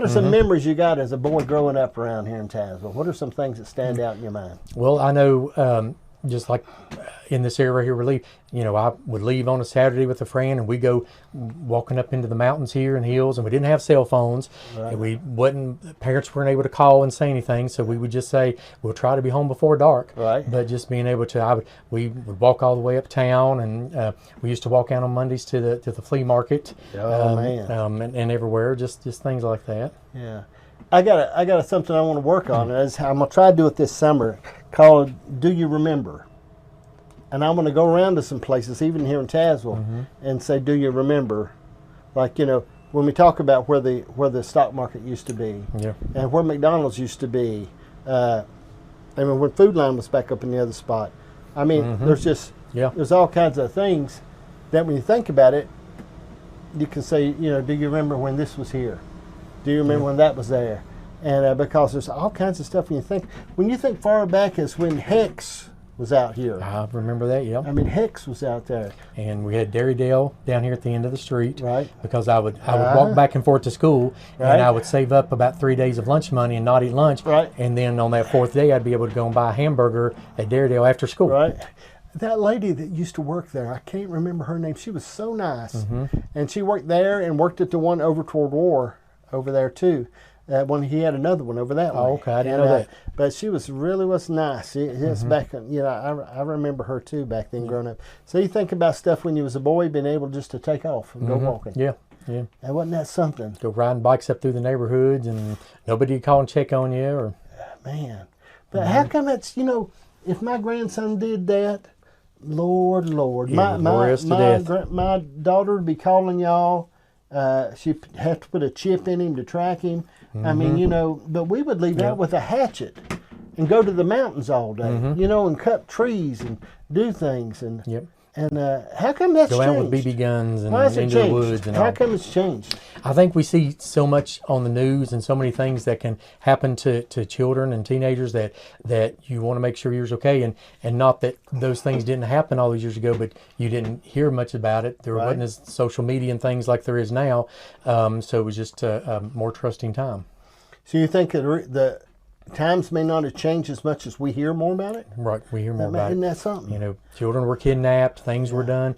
What are some memories you got as a boy growing up around here in Tazewell? What are some things that stand out in your mind? Well, I know just like in this area right here, I would leave on a Saturday with a friend, and we go walking up into the mountains here and hills, and we didn't have cell phones, Right. and parents weren't able to call and say anything, so we would just say we'll try to be home before dark. Right. But just being able to, we would walk all the way uptown, and we used to walk out on Mondays to the flea market. Oh, man. And everywhere, just things like that. Yeah. I got something I want to work on. I'm going to try to do it this summer called Do You Remember? And I'm going to go around to some places, even here in Tazewell, and say, do you remember? Like, when we talk about where the stock market used to be, Yeah. and where McDonald's used to be, I mean, when Food Line was back up in the other spot. I mean, there's all kinds of things that when you think about it, you can say, do you remember when this was here? Do you remember when that was there? And because there's all kinds of stuff when you think far back as when Hex was out here. I remember that, yeah. I mean, Hex was out there. And we had Dairydale down here at the end of the street. Right. Because I would walk back and forth to school, Right. and I would save up about 3 days of lunch money and not eat lunch. Right. And then on that fourth day, I'd be able to go and buy a hamburger at Dairydale after school. Right. That lady that used to work there, I can't remember her name. She was so nice. And she worked there and worked at the one over toward War over there too. He had another one over that way. Oh, okay, I didn't know that. But she was nice. It's back, I remember her too back then growing up. So you think about stuff when you was a boy, being able just to take off and go walking. Yeah, yeah. And wasn't that something? Go riding bikes up through the neighborhoods, and nobody would call and check on you. Or Man. But how come it's, if my grandson did that, Lord, Yeah, my daughter would be calling y'all. She'd have to put a chip in him to track him. I mean, but we would leave out with a hatchet and go to the mountains all day, and cut trees and do things. And Yep. and how come that's go changed? out with BB guns and Why has it into the changed? woods and How all. come it's changed? I think we see so much on the news and so many things that can happen to children and teenagers that you want to make sure yours okay, and not that those things didn't happen all those years ago, but you didn't hear much about it. There wasn't as social media and things like there is now, so it was just a more trusting time. So you think the times may not have changed as much as we hear more about it? Right, we hear more about Isn't it. that something? Children were kidnapped, things were done.